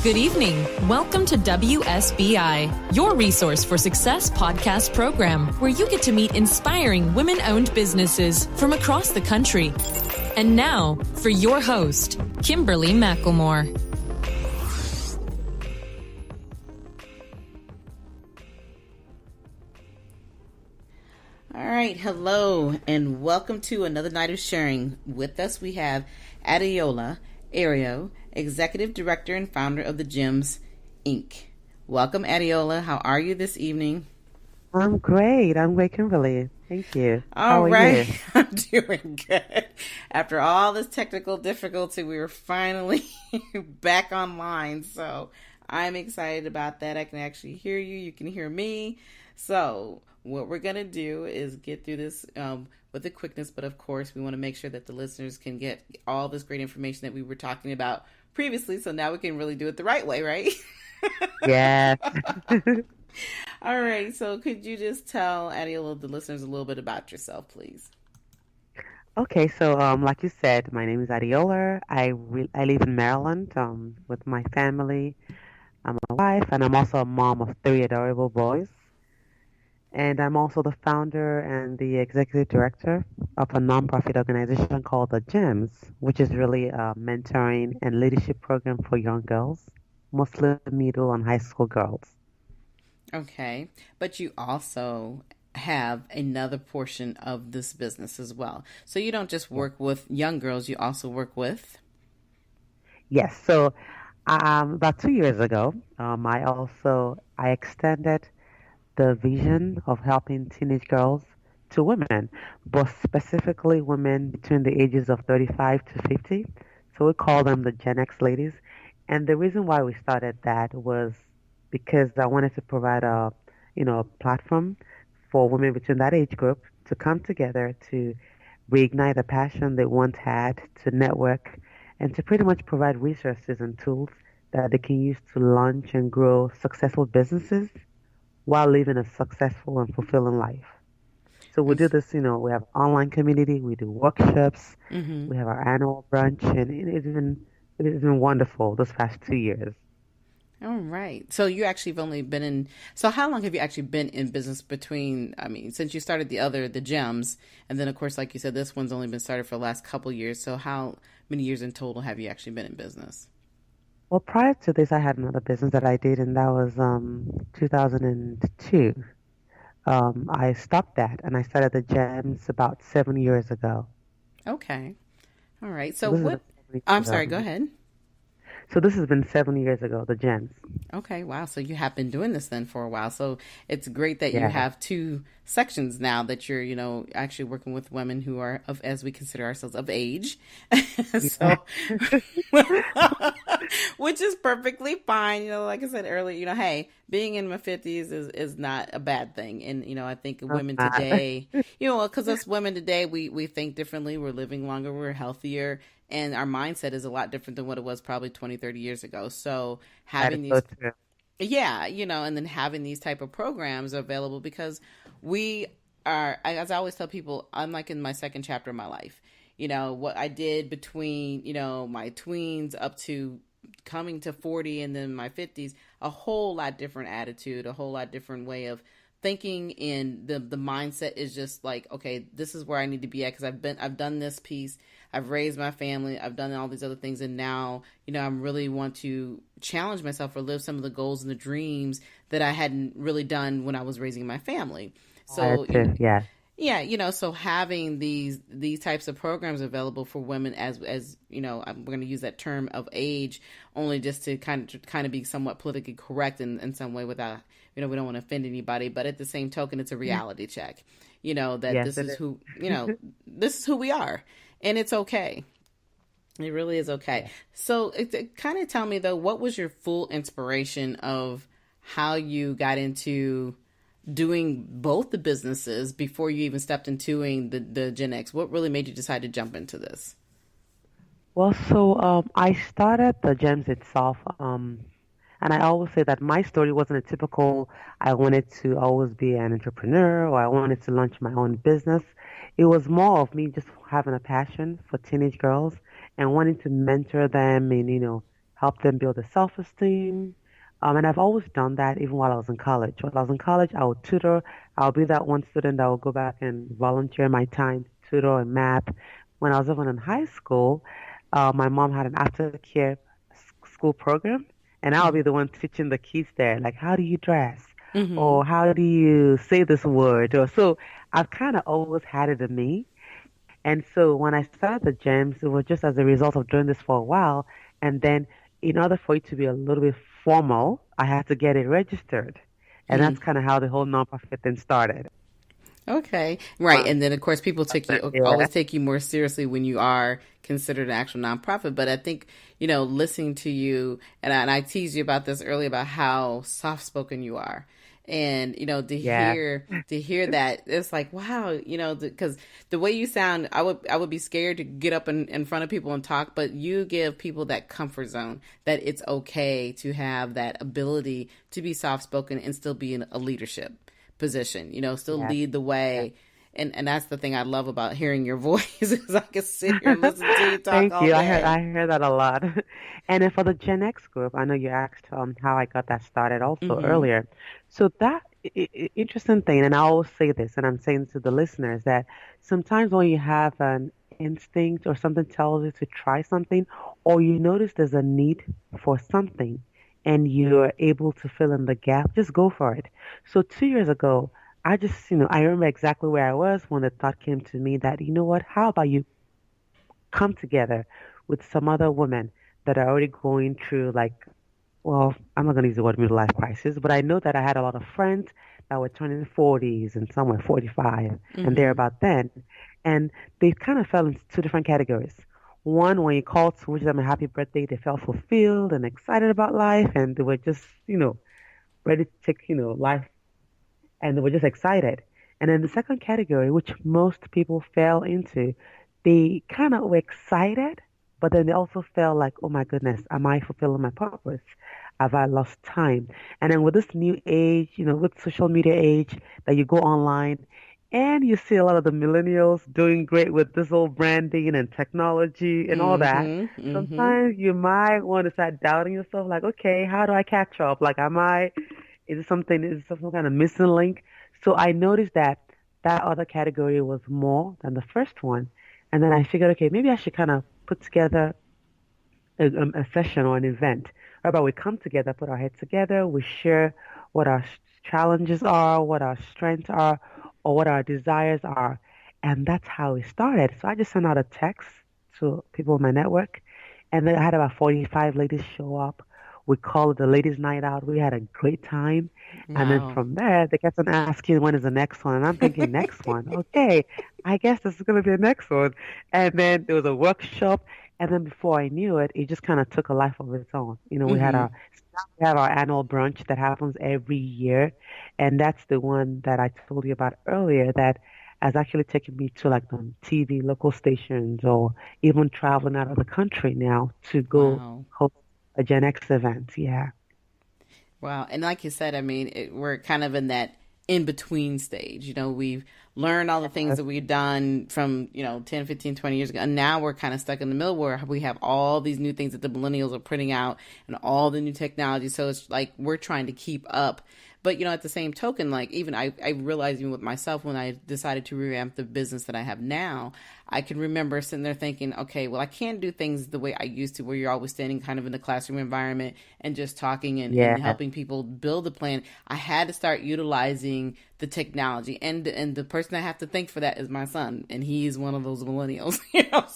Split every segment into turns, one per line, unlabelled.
Good evening. Welcome to WSBI, your resource for success podcast program, where you get to meet inspiring women-owned businesses from across the country. And now, for your host, Kimberly McElmore.
All right, hello, and welcome to another night of sharing. With us, we have Adeola Ariyo, Executive Director and founder of the Gemz, Inc. Welcome, Adeola. How are you this evening?
I'm great, Kimberly. Thank you.
All right. You? I'm doing good. After all this technical difficulty, we were finally back online. So I'm excited about that. I can actually hear you. You can hear me. So what we're going to do is get through this with a quickness. But of course, we want to make sure that the listeners can get all this great information that we were talking about previously. So now we can really do it the right way, right?
Yes.
All right. So could you just tell Adeola, the listeners, a little bit about yourself, please?
Okay. So, like you said, my name is Adeola. I live in Maryland with my family. I'm a wife, and I'm also a mom of 3 adorable boys. And I'm also the founder and the executive director of a nonprofit organization called the Gemz, which is really a mentoring and leadership program for young girls, mostly middle and high school girls.
Okay. But you also have another portion of this business as well. So you don't just work with young girls, you also work with?
Yes. So about 2 years ago, I extended the vision of helping teenage girls to women, but specifically women between the ages of 35 to 50. So we call them the Gen X ladies. And the reason why we started that was because I wanted to provide a platform for women between that age group to come together to reignite a passion they once had, to network, and to pretty much provide resources and tools that they can use to launch and grow successful businesses while living a successful and fulfilling life. So we do this, we have online community, we do workshops, we have our annual brunch, and it has been wonderful this past 2 years.
All right. So you actually have only been so how long have you actually been in business since you started the Gemz, and then of course, like you said, this one's only been started for the last couple of years. So how many years in total have you actually been in business?
Well, prior to this, I had another business that I did, and that was 2002. I stopped that, and I started the Gemz about 7 years ago.
Okay. All right. So I'm sorry, go ahead.
So this has been 7 years ago, the Gemz.
Okay, wow. So you have been doing this then for a while. So it's great that you have 2 sections now that you're, actually working with women who are as we consider ourselves, of age. So, which is perfectly fine. Like I said earlier, hey, being in my 50s is not a bad thing. And, I think women today, because us women today, we think differently. We're living longer, we're healthier. And our mindset is a lot different than what it was probably 20, 30 years ago. So having these, and then having these type of programs available, because we are, as I always tell people, I'm like in my second chapter of my life. What I did between, my tweens up to coming to 40 and then my 50s, a whole lot different attitude, a whole lot different way of thinking, and the mindset is just like, okay, this is where I need to be at, because I've done this piece. I've raised my family. I've done all these other things. And now, I'm really want to challenge myself or live some of the goals and the dreams that I hadn't really done when I was raising my family. So, so having these types of programs available for women as I'm going to use that term of age only just to kind of be somewhat politically correct in some way without, we don't want to offend anybody, but at the same token, it's a reality check, that this is who, this is who we are. And it's okay. It really is okay. So kind of tell me, though, what was your full inspiration of how you got into doing both the businesses before you even stepped into the Gen X? What really made you decide to jump into this?
Well, so I started the Gemz itself, and I always say that my story wasn't a typical, I wanted to always be an entrepreneur or I wanted to launch my own business. It was more of me just having a passion for teenage girls and wanting to mentor them and, help them build their self-esteem. And I've always done that even while I was in college. While I was in college, I would tutor. I'll be that one student that will go back and volunteer my time to tutor in math. When I was even in high school, my mom had an aftercare school program, and I'll be the one teaching the kids there, like how do you dress,
Mm-hmm.
or how do you say this word, or so. I've kind of always had it in me, and so when I started the Gems, it was just as a result of doing this for a while. And then in order for it to be a little bit formal, I had to get it registered. And that's kind of how the whole nonprofit thing started.
Okay, right, and then of course people take you
Yeah.
always take you more seriously when you are considered an actual nonprofit. But I think listening to you, and I teased you about this earlier about how soft spoken you are, and to
Yeah.
hear that it's like wow, because the way you sound, I would be scared to get up in front of people and talk, but you give people that comfort zone that it's okay to have that ability to be soft spoken and still be in a leadership position, still
Yeah.
lead the
Yeah.
way. And that's the thing I love about hearing your voice is I can sit here and listen to you talk
Thank
all
you.
day.
I hear that a lot. And then for the Gen X group, I know you asked how I got that started also
Mm-hmm.
earlier. So that interesting thing, and I always say this, and I'm saying to the listeners that sometimes when you have an instinct or something tells you to try something, or you notice there's a need for something, and you're able to fill in the gap, just go for it. So 2 years ago, I just, I remember exactly where I was when the thought came to me that, you know what, how about you come together with some other women that are already going through like, well, I'm not going to use the word midlife crisis, but I know that I had a lot of friends that were turning 40s and some were 45 and they're
Mm-hmm.
about then. And they kind of fell into two different categories. One, when you called to wish them a happy birthday, they felt fulfilled and excited about life and they were just, ready to take, life and they were just excited. And then the second category, which most people fell into, they kind of were excited, but then they also felt like, oh my goodness, am I fulfilling my purpose? Have I lost time? And then with this new age, with social media age, that you go online and you see a lot of the millennials doing great with this whole branding and technology and all that.
Mm-hmm. Mm-hmm.
Sometimes you might want to start doubting yourself, like, okay, how do I catch up? Like, is it some kind of missing link? So I noticed that that other category was more than the first one. And then I figured, okay, maybe I should kind of put together a session or an event whereby we come together, put our heads together, we share what our challenges are, what our strengths are, or what our desires are. And that's how it started. So I just sent out a text to people in my network, and then I had about 45 ladies show up. We called it the ladies' night out. We had a great time. And then
Wow.
from there, they kept on asking, when is the next one? And I'm thinking, next one? Okay, I guess this is going to be the next one. And then there was a workshop. And then before I knew it, it just kind of took a life of its own.
Mm-hmm.
We have our annual brunch that happens every year, and that's the one that I told you about earlier that has actually taken me to like the TV local stations or even traveling out of the country now to go
Wow.
host a Gen X event. Yeah.
Wow. And like you said, I mean, we're kind of in that in between stage. We've learned all the things that we've done from, 10, 15, 20 years ago. And now we're kind of stuck in the middle where we have all these new things that the millennials are putting out and all the new technology. So it's like we're trying to keep up. But, at the same token, like even I realized even with myself when I decided to revamp the business that I have now, I can remember sitting there thinking, okay, well, I can't do things the way I used to, where you're always standing kind of in the classroom environment and just talking and
Yeah.
helping people build a plan. I had to start utilizing the technology, and the person I have to thank for that is my son, and he's one of those millennials.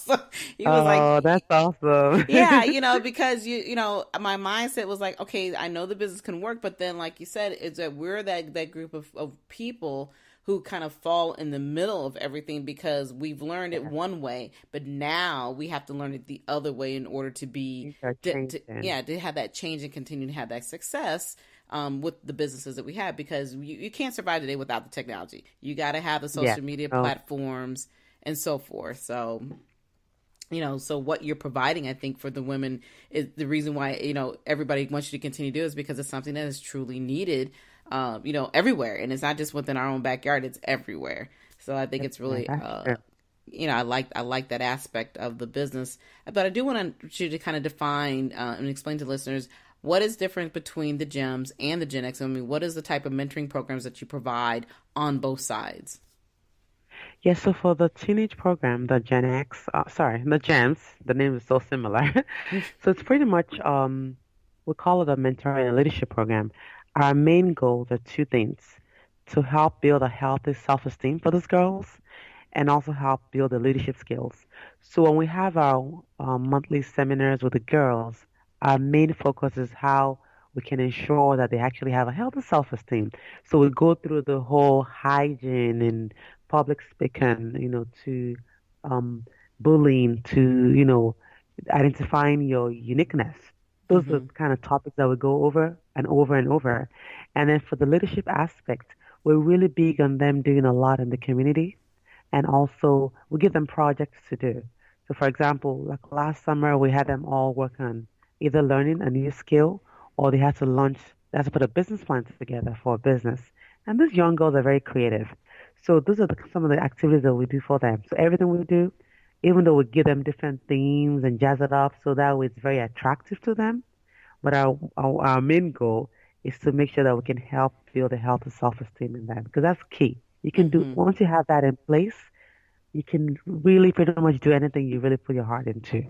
So he was like,
Oh, that's awesome.
yeah, because my mindset was like, okay, I know the business can work, but then, like you said, it's that we're that group of people who kind of fall in the middle of everything because we've learned it
Yeah,
one way, but now we have to learn it the other way in order to
things are changing.
yeah, to have that change and continue to have that success. With the businesses that we have, because you can't survive today without the technology. You got to have the
Yeah.
social media
Oh,
platforms and so forth. So so what you're providing, I think, for the women is the reason why, everybody wants you to continue to do is because it's something that is truly needed, everywhere. And it's not just within our own backyard, it's everywhere. So I think it's
yeah,
really,
that's true.
I like that aspect of the business, but I do want you to kind of define and explain to listeners what is different between the Gems and the Gen X. I mean, what is the type of mentoring programs that you provide on both sides?
Yes, so for the teenage program, the Gen X, sorry, the Gems, the name is so similar. So it's pretty much, we call it a mentoring and leadership program. Our main goals are two things: to help build a healthy self-esteem for these girls and also help build the leadership skills. So when we have our monthly seminars with the girls, our main focus is how we can ensure that they actually have a healthy self-esteem. So we go through the whole hygiene and public speaking, to um, bullying, to, identifying your uniqueness. Those are
Mm-hmm.
the kind of topics that we go over and over and over. And then for the leadership aspect, we're really big on them doing a lot in the community, and also we give them projects to do. So, for example, like last summer, we had them all work on either learning a new skill or they had to put a business plan together for a business. And these young girls are very creative. So, those are some of the activities that we do for them. So, everything we do, even though we give them different themes and jazz it up so that way it's very attractive to them, but our main goal is to make sure that we can help build a healthy self-esteem in them because that's key. You can do
Mm-hmm.
once you have that in place, you can really pretty much do anything you really put your heart into.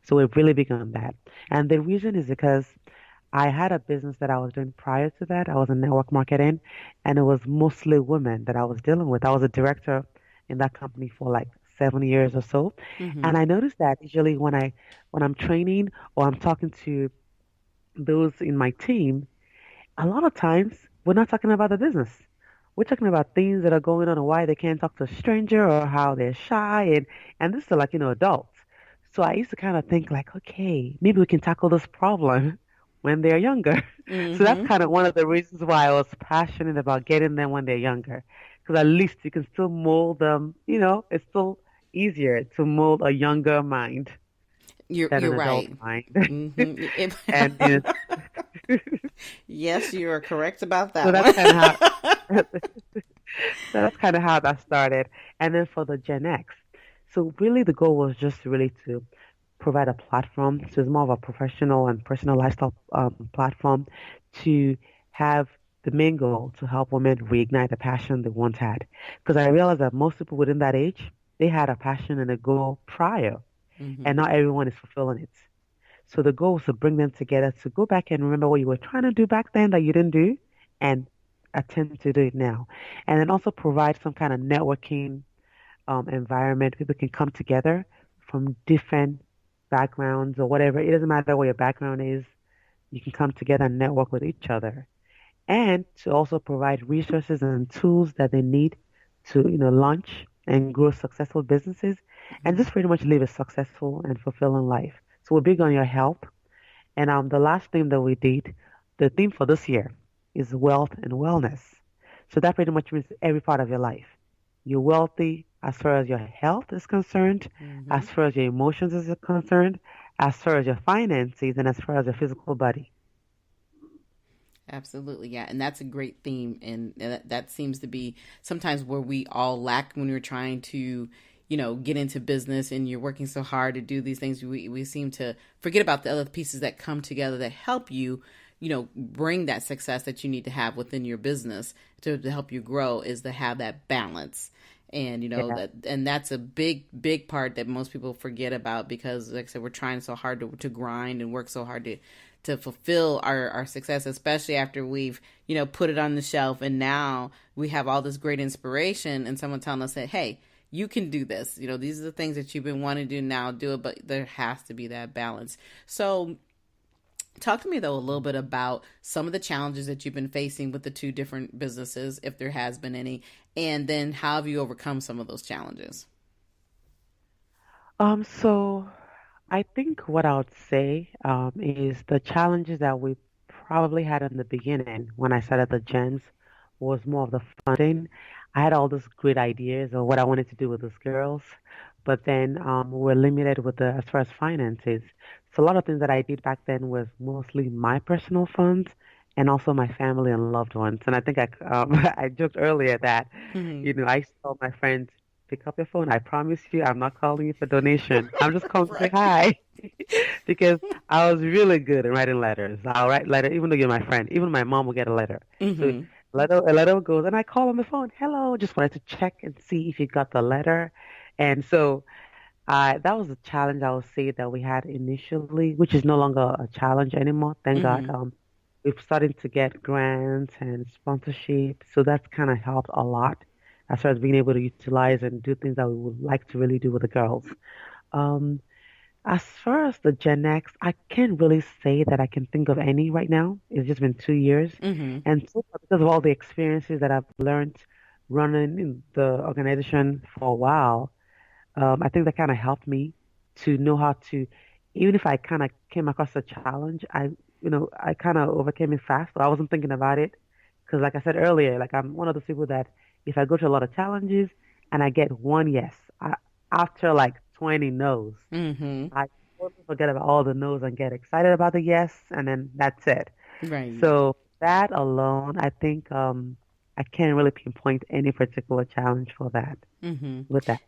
So we're really big on that. And the reason is because I had a business that I was doing prior to that. I was in network marketing, and it was mostly women that I was dealing with. I was a director in that company for like 7 years or so.
Mm-hmm.
And I noticed that usually when I'm training or I'm talking to those in my team, a lot of times we're not talking about the business. We're talking about things that are going on and why they can't talk to a stranger or how they're shy and this is like, adults. So I used to kind of think like, okay, maybe we can tackle this problem when they're younger. So that's
Mm-hmm.
kind of one of the reasons why I was passionate about getting them when they're younger. Because at least you can still mold them, it's still easier to mold a younger mind than
You're
an adult
right.
mind.
Mm-hmm.
And
Yes, you are correct about
so
that
that's kind of how
one.
So that's kind of how that started. And then for the Gen X, so really the goal was just really to provide a platform. So it's more of a professional and personal lifestyle platform to have the main goal to help women reignite the passion they once had. Because I realized that most people within that age, they had a passion and a goal prior, and
Mm-hmm.
not everyone is fulfilling it. So the goal was to bring them together to go back and remember what you were trying to do back then that you didn't do and attempt to do it now. And then also provide some kind of networking environment. People can come together from different backgrounds or whatever. It doesn't matter what your background is. You can come together and network with each other. And to also provide resources and tools that they need to, launch and grow successful businesses and just pretty much live a successful and fulfilling life. So we're big on your help. And the last theme that we did, the theme for this year is wealth and wellness. So that pretty much means every part of your life. You're wealthy as far as your health is concerned,
Mm-hmm.
as far as your emotions is concerned, as far as your finances, and as far as your physical body.
Absolutely, yeah, and that's a great theme, and that seems to be sometimes where we all lack when we're trying to, get into business and you're working so hard to do these things. We seem to forget about the other pieces that come together that help you, bring that success that you need to have within your business to help you grow is to have that balance. And
Yeah,
that's a big part that most people forget about because, like I said, we're trying so hard to grind and work so hard to fulfill our success, especially after we've, put it on the shelf and now we have all this great inspiration and someone telling us that, hey, you can do this. These are the things that you've been wanting to do now, do it, but there has to be that balance. So talk to me though a little bit about some of the challenges that you've been facing with the two different businesses, if there has been any, and then how have you overcome some of those challenges?
So I think what I would say is the challenges that we probably had in the beginning when I started the Gens was more of the funding. I had all these great ideas of what I wanted to do with those girls, but then we're limited with the as far as finances. So a lot of things that I did back then was mostly my personal funds and also my family and loved ones. And I think I I joked earlier that
Mm-hmm.
I used to tell my friends. pick up your phone. I promise you, I'm not calling you for donation. I'm just calling to say
Right.
hi because I was really good at writing letters. I'll write letter, even though you're my friend. Even my mom will get a letter. So
Mm-hmm.
a letter goes, and I call on the phone. Hello, just wanted to check and see if you got the letter. And so that was a challenge I would say that we had initially, which is no longer a challenge anymore. Thank God.
Mm-hmm.
We've started to get grants and sponsorship, so that's kind of helped a lot as far as being able to utilize and do things that we would like to really do with the girls. Um, as far as the Gen X, I can't really say that I can think of any right now. It's just been 2 years,
Mm-hmm.
and so far, because of all the experiences that I've learned running in the organization for a while. I think that kind of helped me to know how to, even if I kind of came across a challenge, I kind of overcame it fast. I wasn't thinking about it because, like I said earlier, like I'm one of those people that if I go through a lot of challenges and I get one yes, after like 20 no's,
Mm-hmm.
I totally forget about all the no's and get excited about the yes, and then that's it.
Right.
So that alone, I think I can't really pinpoint any particular challenge for that
Mm-hmm.
with that.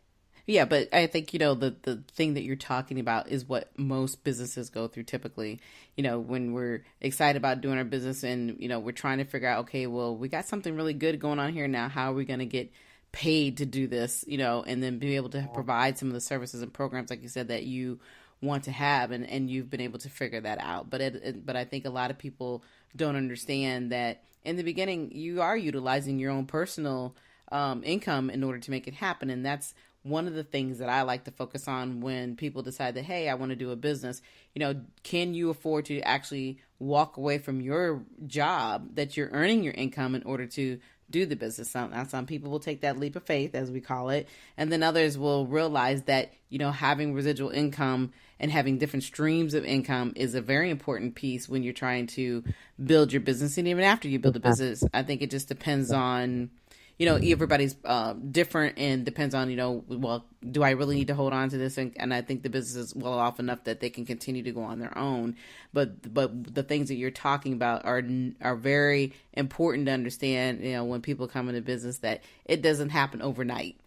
Yeah, but I think, the thing that you're talking about is what most businesses go through typically. When we're excited about doing our business and, we're trying to figure out, okay, well, we got something really good going on here now. How are we going to get paid to do this, and then be able to provide some of the services and programs, like you said, that you want to have, and you've been able to figure that out. But I think a lot of people don't understand that in the beginning, you are utilizing your own personal income in order to make it happen. And that's one of the things that I like to focus on when people decide that, hey, I want to do a business. Can you afford to actually walk away from your job that you're earning your income in order to do the business? Some people will take that leap of faith, as we call it, and then others will realize that having residual income and having different streams of income is a very important piece when you're trying to build your business. And even after you build a business, I think it just depends on everybody's different, and depends on, well, do I really need to hold on to this? And I think the business is well off enough that they can continue to go on their own. But the things that you're talking about are very important to understand, when people come into business, that it doesn't happen overnight.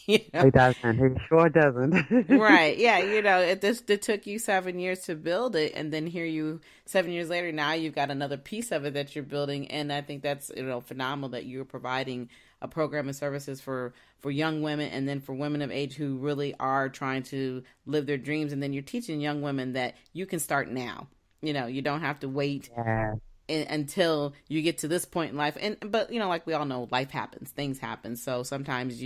you know?
It doesn't. It sure doesn't.
Right. Yeah. It took you 7 years to build it. And then here 7 years later, now you've got another piece of it that you're building. And I think that's, phenomenal that you're providing a program and services for young women, and then for women of age who really are trying to live their dreams. And then you're teaching young women that you can start now. You don't have to wait
Yeah,
until you get to this point in life. But like we all know, life happens, things happen. So sometimes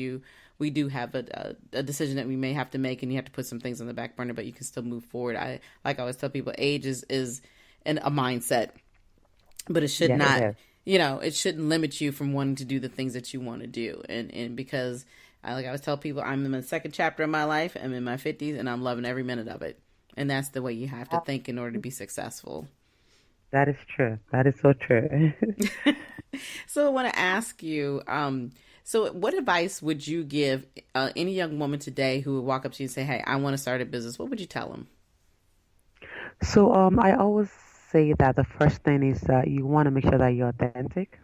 we do have a decision that we may have to make, and you have to put some things on the back burner, but you can still move forward. I always tell people, age is a mindset, but it should
yeah, it
not,
is.
it shouldn't limit you from wanting to do the things that you want to do. And because I always tell people, I'm in the second chapter of my life. I'm in my 50s, and I'm loving every minute of it. And that's the way you have to think in order to be successful.
That is true. That is so true.
So I want to ask you, so what advice would you give any young woman today who would walk up to you and say, hey, I want to start a business? What would you tell them?
So I always say that the first thing is that you want to make sure that you're authentic.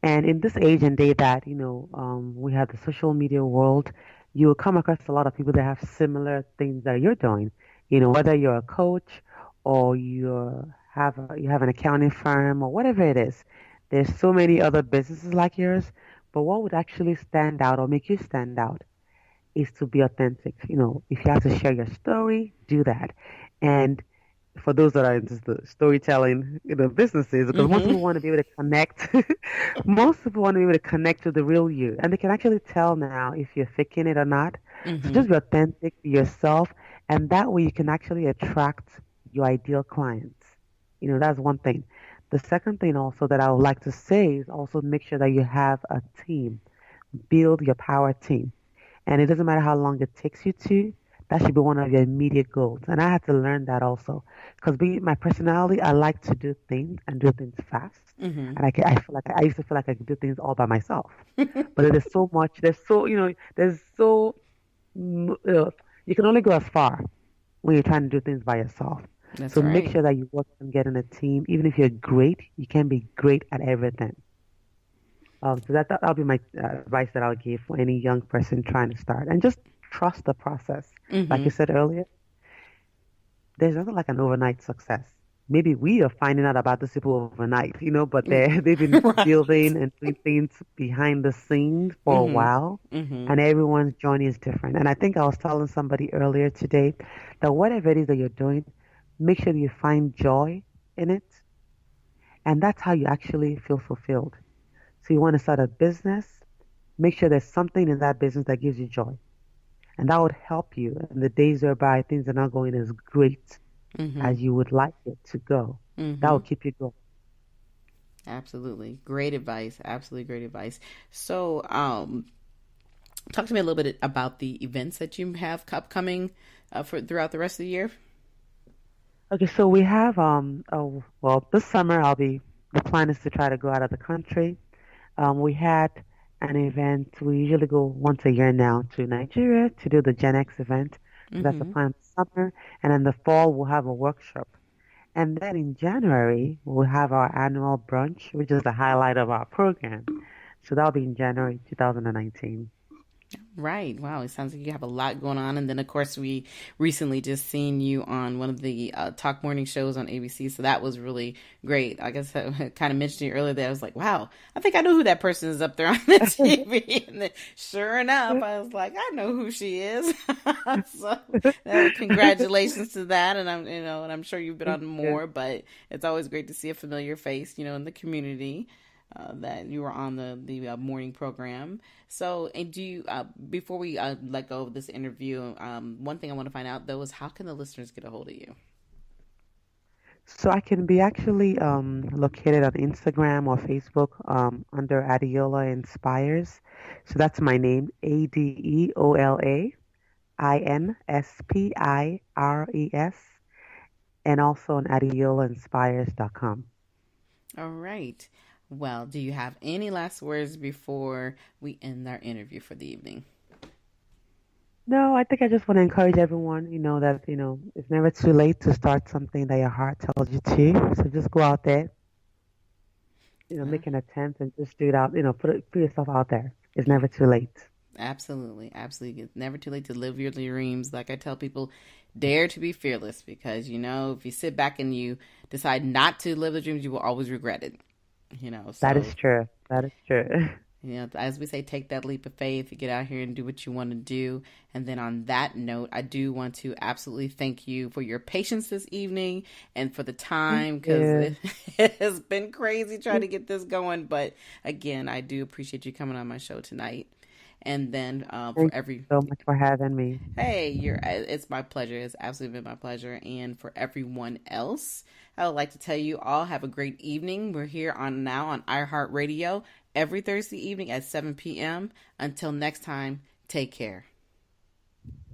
And in this age and day that, we have the social media world, you will come across a lot of people that have similar things that you're doing. Whether you're a coach or you have an accounting firm or whatever it is. There's so many other businesses like yours, but what would actually stand out or make you stand out is to be authentic. If you have to share your story, do that. And for those that are into the storytelling, businesses, because most
Mm-hmm.
people want to be able to connect. Most people want to be able to connect to the real you, and they can actually tell now if you're faking it or not. So
Mm-hmm.
just be authentic, be yourself, and that way you can actually attract your ideal clients. That's one thing. The second thing also that I would like to say is also make sure that you have a team. Build your power team. And it doesn't matter how long it takes you to, that should be one of your immediate goals. And I had to learn that also. Because being my personality, I like to do things and do things fast.
Mm-hmm.
And I feel like I used to feel like I could do things all by myself. But it is so much, there's so, you can only go as far when you're trying to do things by yourself.
That's
So make
right.
sure that you work on getting a team. Even if you're great, you can be great at everything. So that'll be my advice that I'll give for any young person trying to start, and just trust the process. Like
Mm-hmm.
you said earlier, there's nothing like an overnight success. Maybe we are finding out about these people overnight, but they've been
Right.
building and doing things behind the scenes for a
Mm-hmm.
while,
Mm-hmm.
and everyone's journey is different. And I think I was telling somebody earlier today that whatever it is that you're doing, make sure that you find joy in it, and that's how you actually feel fulfilled. So you want to start a business, make sure there's something in that business that gives you joy, and that would help you in the days whereby things are not going as great
Mm-hmm.
as you would like it to go. That
Mm-hmm.
will keep you going.
Absolutely. Great advice. Absolutely great advice. So, talk to me a little bit about the events that you have upcoming for throughout the rest of the year.
Okay, so we have oh well, this summer the plan is to try to go out of the country. We had an event. We usually go once a year now to Nigeria to do the Gen X event. So that's the
Mm-hmm.
plan this summer. And in the fall we'll have a workshop. And then in January we'll have our annual brunch, which is the highlight of our program. So that'll be in January 2019.
Right. Wow. It sounds like you have a lot going on. And then, of course, we recently just seen you on one of the talk morning shows on ABC. So that was really great. I guess I kind of mentioned to you earlier that I was like, wow, I think I know who that person is up there on the TV. And then, sure enough, I was like, I know who she is. So, congratulations to that. And I'm sure you've been on
Yeah.
more, but it's always great to see a familiar face, in the community. That you were on the morning program. So, and do you before we let go of this interview, one thing I want to find out though is how can the listeners get a hold of you?
So I can be actually located on Instagram or Facebook under Adeola Inspires. So that's my name, AdeolaInspires, and also on adeolainspires.com.
All right. Well, do you have any last words before we end our interview for the evening?
No, I think I just want to encourage everyone, that, it's never too late to start something that your heart tells you to. So just go out there,
Uh,
make an attempt and just do it out, put yourself out there. It's never too late.
Absolutely, absolutely. It's never too late to live your dreams. Like I tell people, dare to be fearless because if you sit back and you decide not to live the dreams, you will always regret it.
That is
So
true. That is true.
as we say, take that leap of faith, get out here and do what you want to do. And then on that note, I do want to absolutely thank you for your patience this evening and for the
Thank
time because
you.
it has been crazy trying to get this going. But again, I do appreciate you coming on my show tonight. And then for
Thank you
every
so much for having me.
Hey, it's my pleasure. It's absolutely been my pleasure. And for everyone else, I would like to tell you all have a great evening. We're here on iHeartRadio every Thursday evening at 7 p.m. Until next time, take care.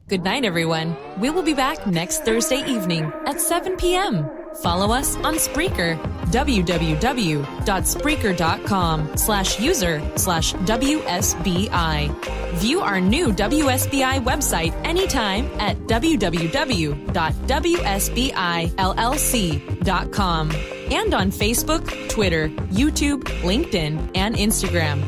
Good night, everyone. We will be back next Thursday evening at 7 p.m. Follow us on Spreaker, www.spreaker.com/user/WSBI. View our new WSBI website anytime at www.wsbillc.com and on Facebook, Twitter, YouTube, LinkedIn, and Instagram.